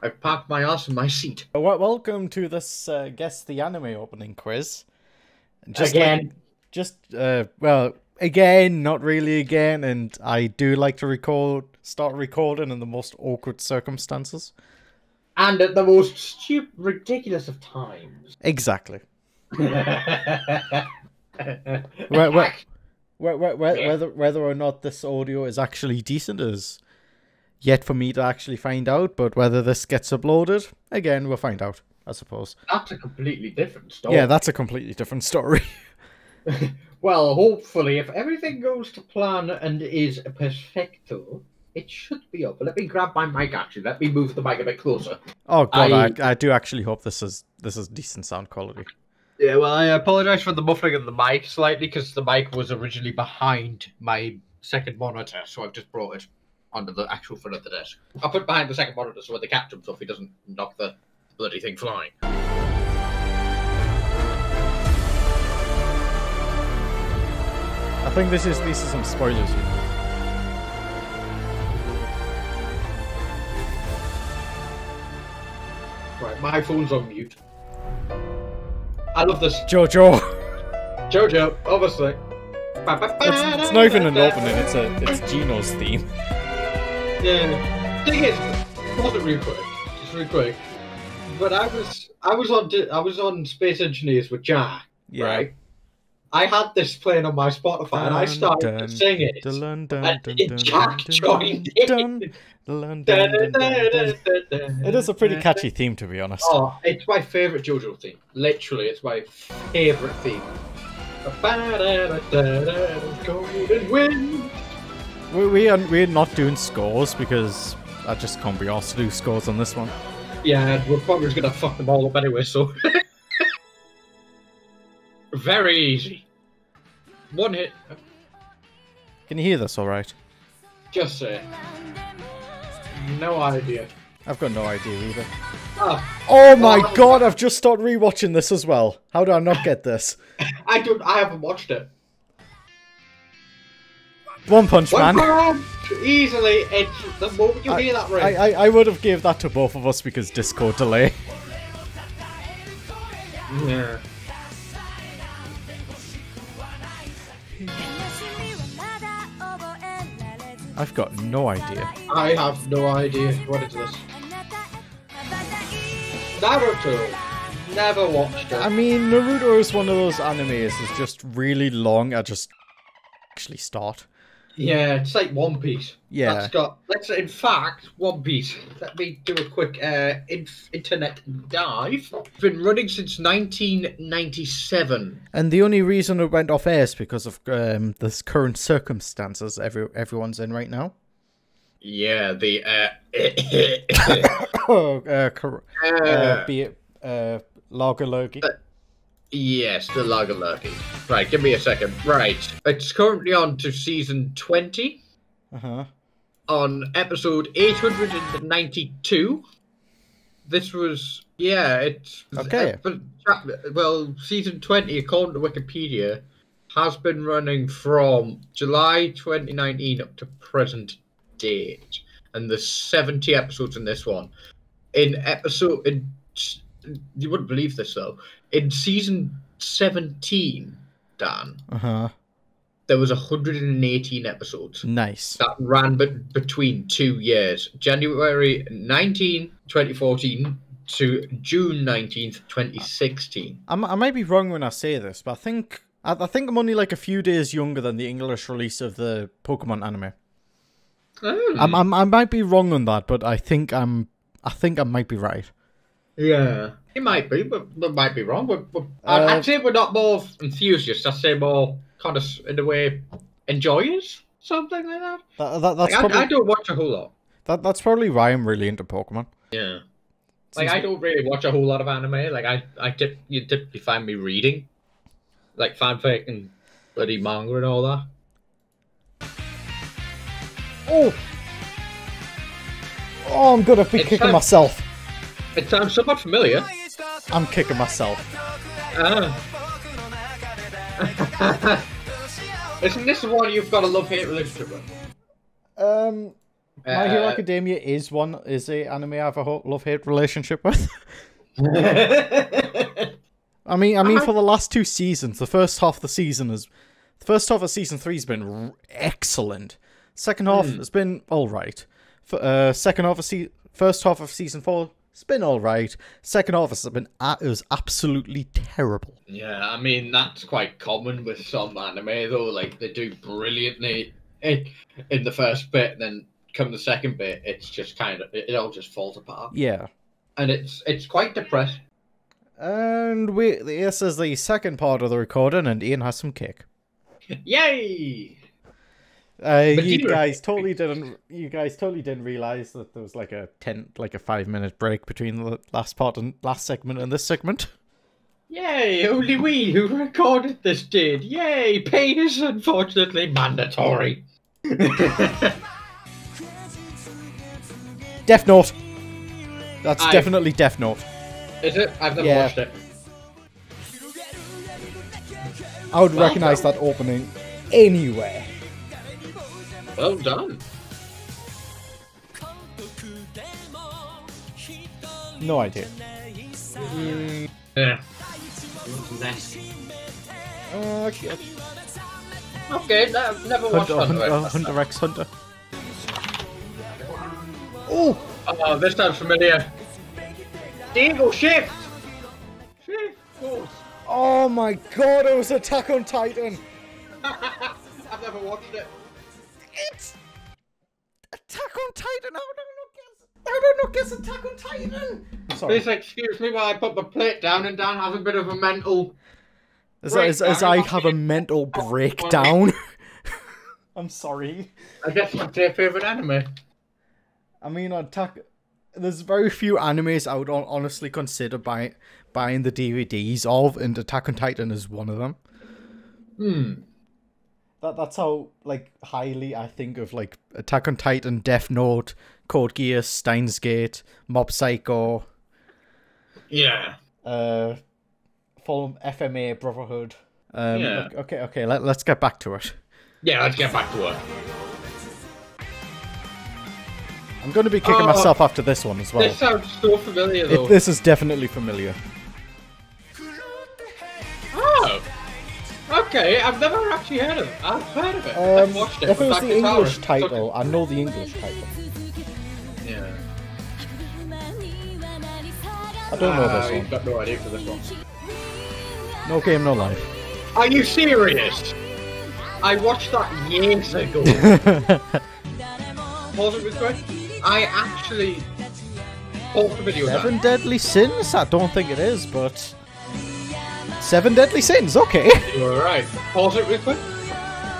I've parked my ass in my seat. Welcome to this Guess the Anime opening quiz. Again. Well, again, not really again, and I do like to start recording in the most awkward circumstances. And at the most ridiculous of times. Exactly. Whether or not this audio is actually decent is yet for me to actually find out, but whether this gets uploaded, again, we'll find out, I suppose. That's a completely different story. Yeah, that's a completely different story. Well, hopefully, if everything goes to plan and is perfecto, it should be up. Let me grab my mic, actually. Let me move the mic a bit closer. Oh, God, I do actually hope this is decent sound quality. Yeah, well, I apologise for the muffling of the mic slightly, because the mic was originally behind my second monitor, so I've just brought it onto the actual front of the desk. I'll put it behind the second monitor so when the cat jumps off, he doesn't knock the bloody thing flying. I think these are some spoilers here. Right, my phone's on mute. I love this. Jojo! Jojo, obviously. It's not even an opening, it's Gino's theme. Yeah. Thing is, pause it real quick. Just real quick. But I was on Space Engineers with Jack, Yeah. right? I had this playing on my Spotify and I started to sing it. And Jack joined in. It is a pretty catchy theme, to be honest. Oh, it's my favourite JoJo theme. Literally, it's my favourite theme. Golden wind. We're not doing scores because I just can't be asked to do scores on this one. Yeah, we're probably just gonna fuck them all up anyway, so. Very easy. One hit. Can you hear this alright? Just say. No idea. I've got no idea either. Oh my God, I've just started rewatching this as well. How did I not get this? I haven't watched it. One Punch Man. Easily, it's the moment you hear that ring. I would have gave that to both of us because Discord delay. Yeah. I've got no idea. I have no idea. What is this? Naruto. Never watched it. I mean, Naruto is one of those animes that's just really long. I just actually start. Yeah, it's like One Piece. Yeah. In fact, One Piece. Let me do a quick internet dive. It's been running since 1997. And the only reason it went off air is because of this current circumstances everyone's in right now. Yeah, the be it lager lurgy. Yes, the lager lurgy. Right, give me a second. Right, it's currently on to season 20. On episode 892. This was it's okay. Well, season 20, according to Wikipedia, has been running from July 2019 up to present date, and there's 70 episodes in this one. You wouldn't believe this though. In season 17, Dan, there was 118 episodes. Nice. That ran between 2 years, January 19, 2014 to June 19th, 2016. I might be wrong when I say this, but I think I'm only like a few days younger than the English release of the Pokemon anime. I might be wrong on that, but I think I might be right. Yeah, it might be, but we might be wrong. I'd say we're not more enthusiasts. I'd say more kind of, in a way, enjoyers, something like that. I don't watch a whole lot. That's probably why I'm really into Pokemon. Yeah, I don't really watch a whole lot of anime. Like you typically find me reading, like fanfic and bloody manga and all that. Oh, I'm gonna be kicking myself. It sounds somewhat familiar. I'm kicking myself. Isn't this the one you've got a love-hate relationship with? My Hero Academia is a anime I have a love-hate relationship with. I mean, for the last 2 seasons, the first half of season 3 has been excellent. Second half has been all right. First half of season 4, it's been all right. Second half it was absolutely terrible. Yeah, I mean that's quite common with some anime though. Like they do brilliantly in the first bit, and then come the second bit, it's just it all just falls apart. Yeah, and it's quite depressing. And this is the second part of the recording, and Ian has some cake. Yay! You guys totally didn't realize that there was like a 5-minute break between the last segment and this segment. Yay! Only we who recorded this did. Yay! Pain is unfortunately mandatory. Death Note. That's definitely Death Note. Is it? I've never watched it. I would recognize that opening anywhere. Well done. No idea. Yeah. Okay, never watched Hunter x Hunter. Oh, this sounds familiar. Eagle shift. Shift. Oh my god! It was Attack on Titan. I've never watched it. It's Attack on Titan. I don't know. Guess Attack on Titan. Sorry. Please excuse me while I put the plate down and Dan has a bit of a mental. As I have a mental breakdown. I'm sorry. I guess it's their favorite anime. I mean, there's very few animes I would honestly consider buying the DVDs of, and Attack on Titan is one of them. That's how highly I think of Attack on Titan, Death Note, Code Geass, Steins Gate, Mob Psycho. Yeah. Full FMA Brotherhood. Yeah. Okay. Let's get back to it. Yeah, let's get back to it. I'm going to be kicking myself after this one as well. This sounds so familiar, though. This is definitely familiar. Oh! Okay, I've never actually heard of it. I've heard of it. I've watched it. If it was the English title, I know the English title. Yeah. I don't know this one. You've got no idea for this one. No Game, No Life. Are you serious? I watched that years ago. Pause it real quick. I actually paused the video. 7 Deadly Sins? I don't think it is, but 7 Deadly Sins. Okay. You're right. Pause it real quick.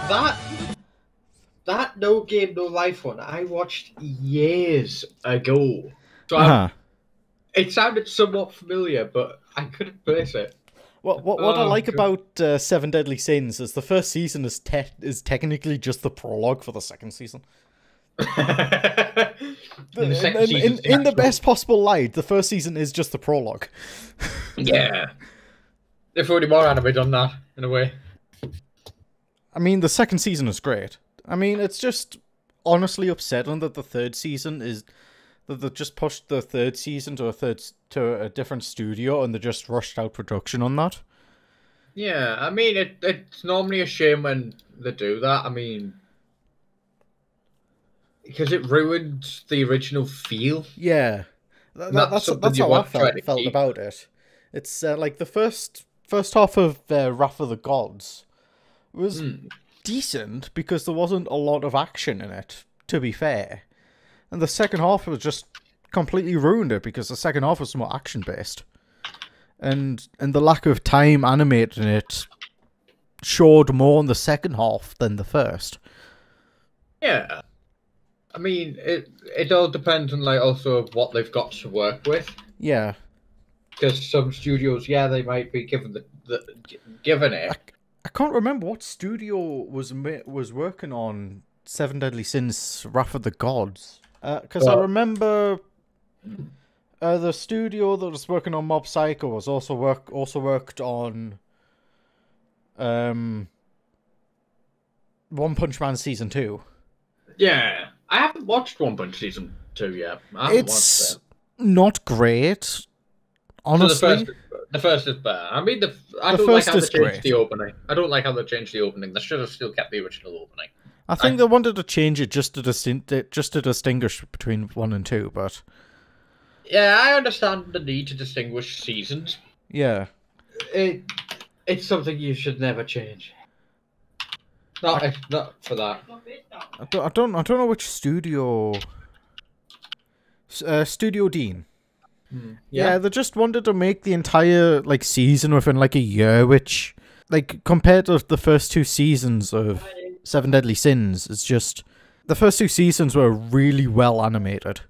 That No Game No Life one I watched years ago. So it sounded somewhat familiar, but I couldn't place it. What I like about 7 Deadly Sins is the first season is technically just the prologue for the second season. In the best possible light, the first season is just the prologue. Yeah. If only more anime done that, in a way. I mean, the second season is great. I mean, it's just honestly upsetting that the third season is... that they just pushed the third season to a different studio and they just rushed out production on that. Yeah, I mean, it's normally a shame when they do that. I mean... because it ruins the original feel. Yeah, that's how I felt about it. It's like the first half of Wrath of the Gods was decent because there wasn't a lot of action in it, to be fair. And the second half was just completely ruined it because the second half was more action based. And the lack of time animating it showed more in the second half than the first. Yeah. I mean, it all depends on also what they've got to work with. Yeah. Because some studios, they might be given it. I can't remember what studio was working on 7 Deadly Sins: Wrath of the Gods. Because I remember the studio that was working on Mob Psycho was also worked on One Punch Man Season 2. Yeah. I haven't watched One Punch season 2 yet. I haven't It's not great, honestly. So the first is better. I mean, I The don't like first how they is changed great. the opening. I don't like how they changed the opening. They should have still kept the original opening. I think they wanted to change it just to distinguish between 1 and 2, but yeah, I understand the need to distinguish seasons. Yeah. It's something you should never change. Not for that. I don't know which studio. Studio Dean. Yeah, they just wanted to make the entire like season within like a year, which like compared to the first 2 seasons of Seven Deadly Sins, it's just the first 2 seasons were really well animated.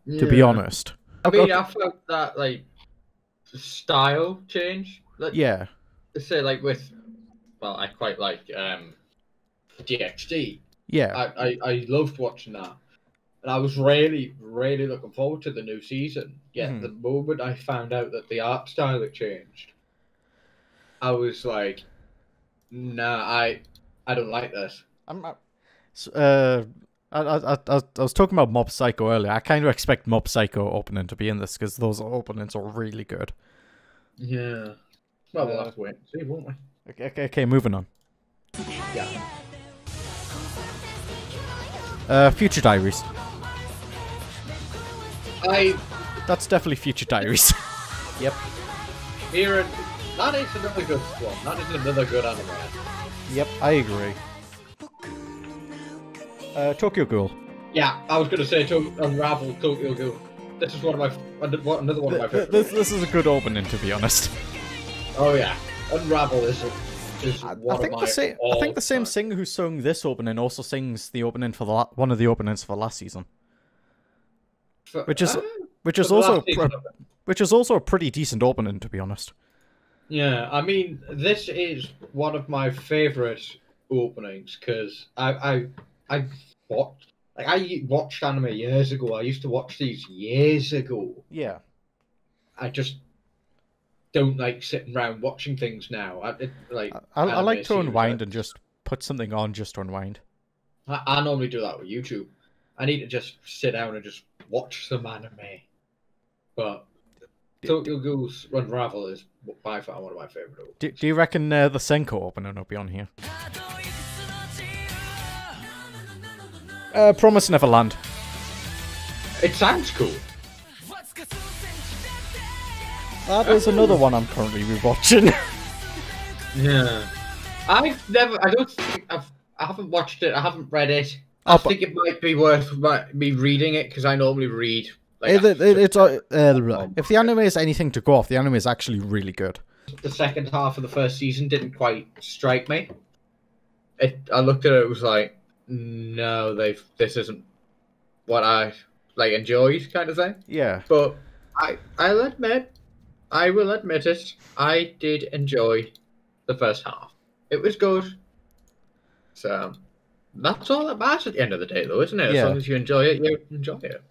Yeah. To be honest. I mean, I felt that like style change. Yeah. Say like with, well, I quite like DxD. Yeah. I loved watching that. And I was really, really looking forward to the new season. Yet the moment I found out that the art style had changed, I was like, nah, I don't like this. I was talking about Mob Psycho earlier. I kind of expect Mob Psycho opening to be in this because those openings are really good. Yeah. Well, we'll have to wait and see, won't we? Okay, moving on. Yeah. Future Diaries. That's definitely Future Diaries. Yep. That is another good one. That is another good anime. Yep, I agree. Tokyo Ghoul. Yeah, I was going to say Unravel Tokyo Ghoul. This is another one of my favorites. This is a good opening, to be honest. Oh yeah, Unravel is one of my. I think the same singer who sung this opening also sings the opening for one of the openings for last season, which is also a pretty decent opening, to be honest. Yeah, I mean, this is one of my favorite openings because I watched anime years ago. I used to watch these years ago. Yeah. I just don't like sitting around watching things now. I like to unwind and just put something on just to unwind. I normally do that with YouTube. I need to just sit down and just watch some anime. But Tokyo Ghoul's Unravel is by far one of my favorite. Do you reckon the Senko opening will be on here? Promise Neverland. It sounds cool. That is another one I'm currently rewatching. Yeah. I haven't watched it, I haven't read it. I think it might be worth me reading it, because I normally read... Like, if the anime is anything to go off, the anime is actually really good. The second half of the first season didn't quite strike me. I looked at it, it was like, no, this isn't what I enjoyed, kind of thing. Yeah. But I will admit it, I did enjoy the first half. It was good. So that's all that matters at the end of the day, though, isn't it? Yeah. As long as you enjoy it, you enjoy it.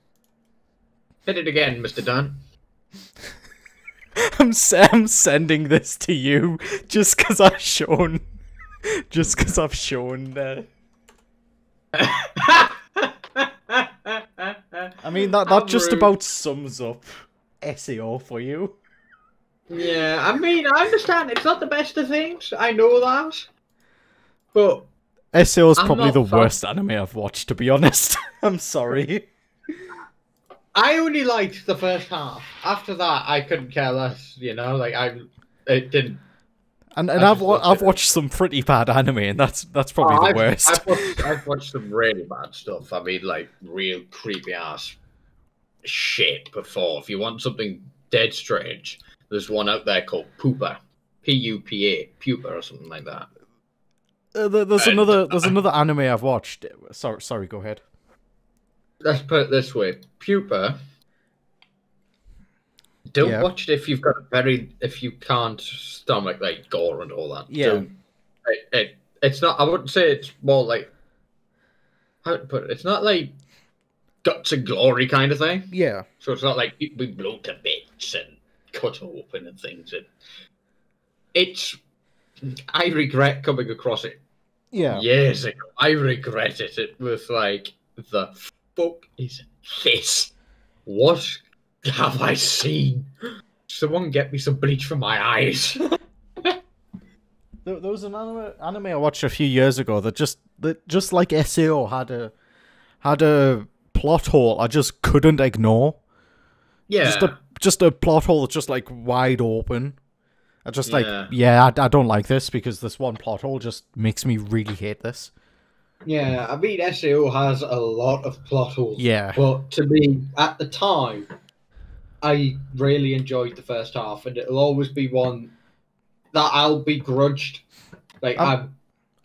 Hit it again, Mr. Dan. I'm sending this to you just because I've shown. Just because I've shown. I mean that just about sums up SAO for you. Yeah, I mean I understand it's not the best of things. I know that, but SAO is probably the worst anime I've watched, to be honest. I'm sorry. I only liked the first half. After that, I couldn't care less. You know, it didn't. And I've watched some pretty bad anime, and that's probably the worst. I've watched some really bad stuff. I mean, like real creepy ass shit before. If you want something dead strange, there's one out there called Pupa, Pupa, Pupa, or something like that. There's another anime I've watched. Sorry, go ahead. Let's put it this way: Pupa. Don't watch it if if you can't stomach like gore and all that. Yeah. It's not. I wouldn't say it's more like. How to put it? It's not like guts and glory kind of thing. Yeah. So it's not like we blow to bits and cut open and things. It's. I regret coming across it. Yeah. Years ago, I regret it. It was like the fuck is this? What have I seen? Someone get me some bleach for my eyes. There was an anime I watched a few years ago that just like SAO had a plot hole I just couldn't ignore. Yeah. Just a plot hole that's just like wide open. I just I don't like this because this one plot hole just makes me really hate this. Yeah, I mean SAO has a lot of plot holes. Yeah. But to me, at the time, I really enjoyed the first half, and it'll always be one that I'll begrudged. Like I'm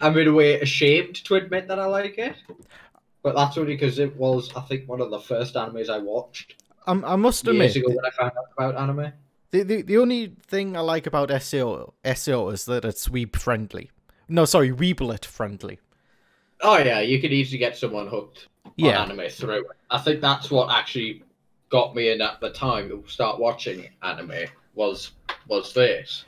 in a way ashamed to admit that I like it, but that's only because it was, I think, one of the first animes I watched. I must admit, years ago when I found out about anime. The only thing I like about SAO is that it's weeb friendly. No, sorry, weeblet friendly. Oh yeah, you could easily get someone hooked on anime through it. I think that's what actually got me in at the time to start watching anime was this.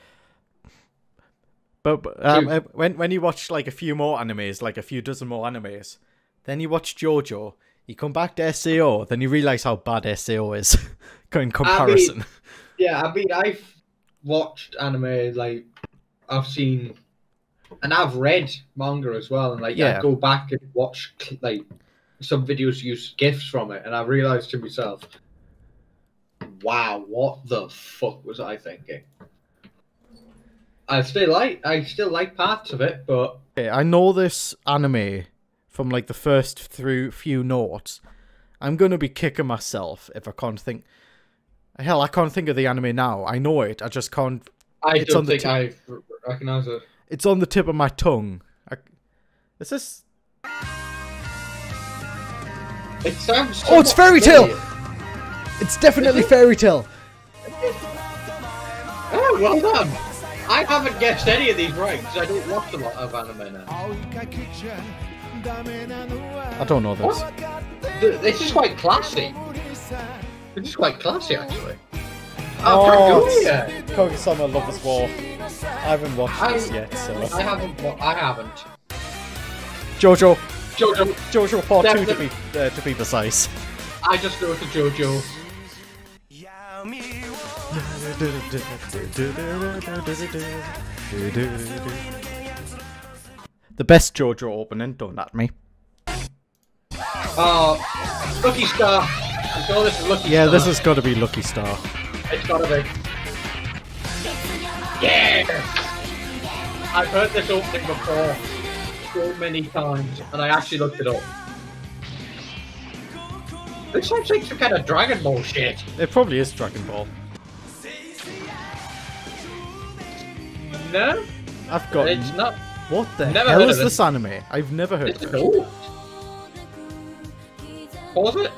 But when you watch like a few more animes, like a few dozen more animes, then you watch Jojo, you come back to SAO, then you realise how bad SAO is in comparison. I mean, I've watched anime, like, I've seen, and I've read manga as well, and like, I go back and watch, like, some videos use GIFs from it, and I realised to myself, wow, what the fuck was I thinking? I still like parts of it, but I know this anime from like the first few notes. I'm gonna be kicking myself if I can't think. Hell, I can't think of the anime now. I know it. I just can't. I don't think I recognise it. It's on the tip of my tongue. Is this? It sounds. Oh, it's Fairy Tail. It's definitely Fairy Tail. Oh, well done. I haven't guessed any of these right because I don't watch a lot of anime now. I don't know this. This is quite classy. This is quite classy, actually. Oh, Koga-sama Lover's War. I haven't watched this yet, so... I haven't. Jojo Part 2 to be precise. I just know it's a Jojo. The best Jojo opening, don't at me. Lucky Star. I'm sure this is Lucky Star. Yeah, this has got to be Lucky Star. It's got to be. Yeah! I've heard this opening before so many times, and I actually looked it up. This sounds like some kind of Dragon Ball shit. It probably is Dragon Ball. No? I've got... It's not... What the hell is this anime? I've never heard of it. Old. Pause it.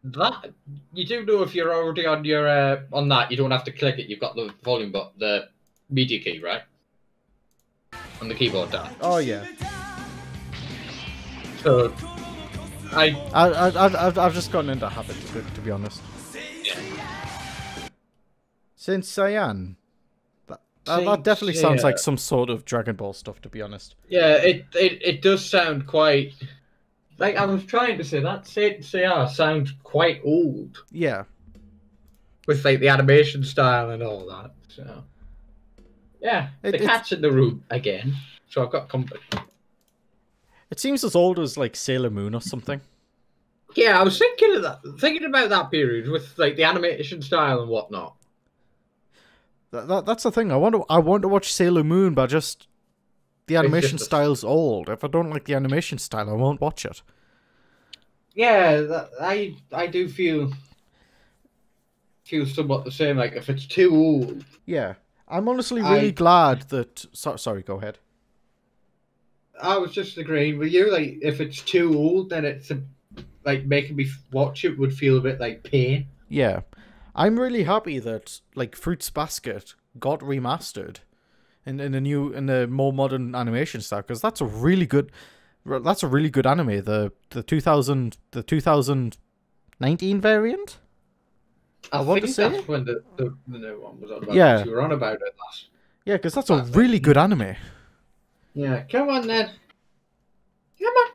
That... You do know if you're already on your... on that, you don't have to click it. You've got the volume button, the media key, right? On the keyboard down. Oh, yeah. So... I've just gotten into habit, to be honest. Yeah. Saint Saiyan. That definitely sounds like some sort of Dragon Ball stuff, to be honest. Yeah, it does sound quite... Like I was trying to say, that Saint Seiya sounds quite old. Yeah. With like the animation style and all that. So yeah, the cat's in the room again. So I've got company. It seems as old as like Sailor Moon or something. Yeah, I was thinking of that, thinking about that period with like the animation style and whatnot. That's the thing. I want to watch Sailor Moon, but just the animation style's old. If I don't like the animation style, I won't watch it. Yeah, I do feel somewhat the same. Like if it's too old. Yeah, I'm honestly really glad that. Sorry, go ahead. I was just agreeing with you. Like if it's too old, then it's like making me watch it would feel a bit like pain. Yeah. I'm really happy that like Fruits Basket got remastered in a more modern animation style, because that's a really good anime. The 2019 variant. I want to say that's when the new one was on about. Yeah, you were on about it last. Yeah, because that's a really good anime. Yeah, come on then. Come on.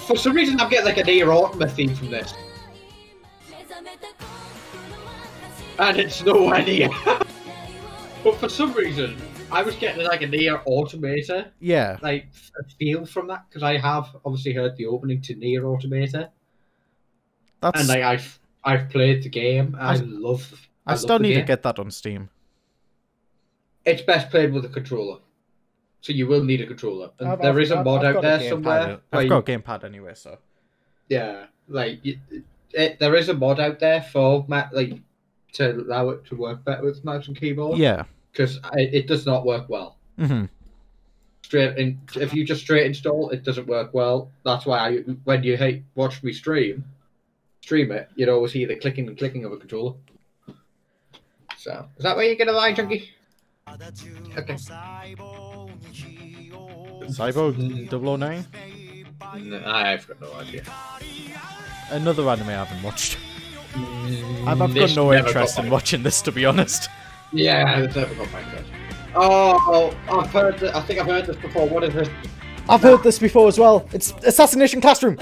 For some reason, I'm getting like a Nier Automata theme from this. And it's nowhere near. But for some reason, I was getting like a Nier Automata. Yeah. Like, a feel from that, because I have obviously heard the opening to Nier Automata. That's... And like, I've played the game. I still need to get that on Steam. It's best played with a controller. So you will need a controller. And there is a mod out there somewhere. I've got a gamepad anyway, so... Yeah, like, there is a mod out there for, like, to allow it to work better with mouse and keyboard. Yeah. Because it does not work well. Mm-hmm. If you just straight install, it doesn't work well. That's why when you watch me stream it, you'd always hear the clicking and clicking of a controller. So, is that where you're going to lie, Junkie? Okay. Cyborg 009? No, I've got no idea. Another anime I haven't watched. I've got no interest in watching this, to be honest. Yeah, it's never got my interest. Oh, I think I've heard this before. What is this? I've heard this before as well. It's Assassination Classroom.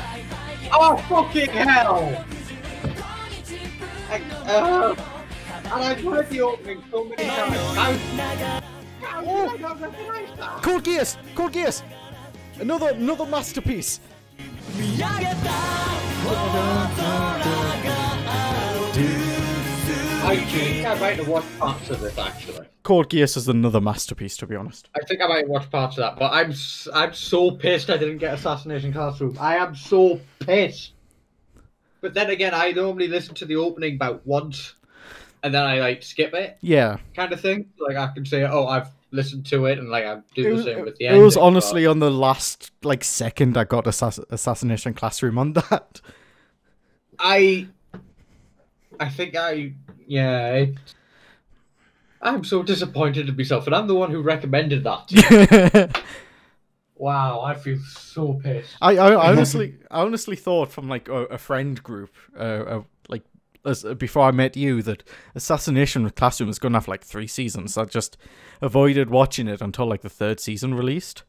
Oh, fucking hell! And I've heard the opening so many times. Code Geass! Code Geass! Another masterpiece. I think I might have watched parts of this actually. Code Geass is another masterpiece, to be honest. I think I might have watched parts of that, but I'm so pissed I didn't get Assassination Classroom. I am so pissed. But then again, I normally listen to the opening about once, and then I like skip it. Yeah. Kind of thing. Like I can say, oh, I've listened to it, and like I do the same with the ending. It was honestly on the last like second I got Assassination Classroom on that. I think I'm so disappointed in myself, and I'm the one who recommended that. Wow, I feel so pissed. I honestly thought from like a friend group, like before I met you, that Assassination Classroom was going to have like 3 seasons. I just avoided watching it until like the 3rd season released.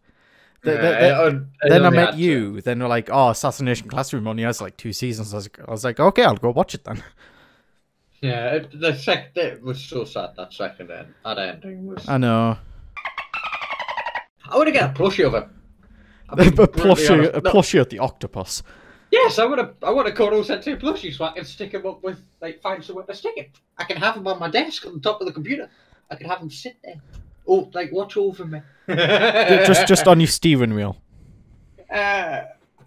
Then I met you. Then we're like, oh, Assassination Classroom only has like 2 seasons. I was like, okay, I'll go watch it then. Yeah, it was so sad, that second that ending was. I know. I want to get a plushie of it. A plushie of the octopus. Yes, I want a Kono Sensei plushie so I can stick him up with, like, find somewhere to stick it. I can have him on my desk on the top of the computer. I can have him sit there. Oh, like, watch over me. just on your steering wheel.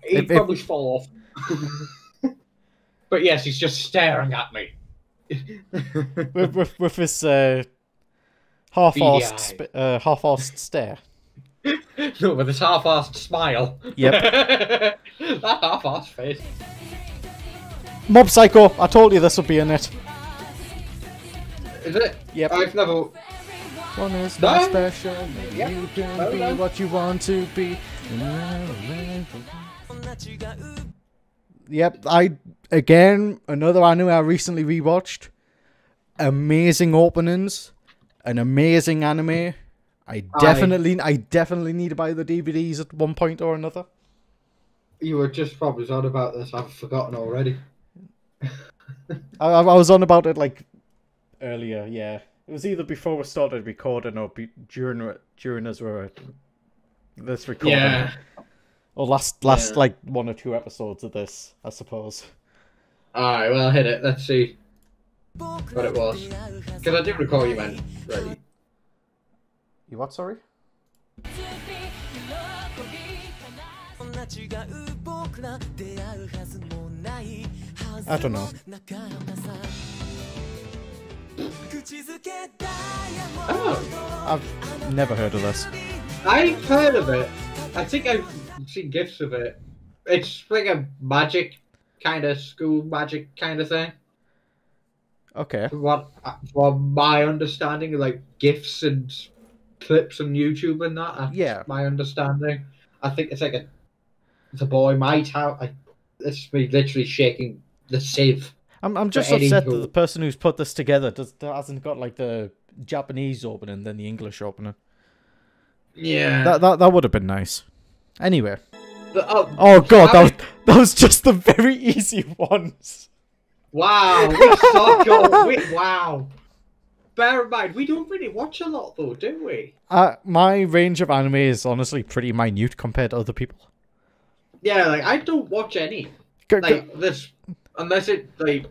He'd probably fall off. But yes, he's just staring at me. with his half-assed stare. No, with his half-assed smile. Yep. That half-assed face. Mob Psycho. I told you this would be in it. Is it? Yep. I've never. One is not special. Yep. You can be what you want to be. Yep. Again, another anime I recently rewatched. Amazing openings. An amazing anime. I definitely need to buy the DVDs at one point or another. You were just probably on about this. I've forgotten already. I was on about it like earlier. Yeah, it was either before we started recording or during as we were this recording. Yeah. Or last like 1 or 2 episodes of this, I suppose. Alright, well, hit it. Let's see what it was. Because I do recall you meant ready. You what, sorry? I don't know. Oh. I've never heard of this. I've heard of it. I think I've seen gifs of it. It's like a magic kind of school magic kind of thing. Okay. From my understanding, like gifs and clips on YouTube and that. That's yeah. My understanding. I think it's like the boy might have. It's me literally shaking the sieve. I'm just upset that the person who's put this together hasn't got like the Japanese opening than the English opening. Yeah. That would have been nice. Anyway. Oh god, that was just the very easy ones. Wow, we suck. Wow. Bear in mind, we don't really watch a lot though, do we? My range of anime is honestly pretty minute compared to other people. Yeah, like I don't watch any. Like this, unless it like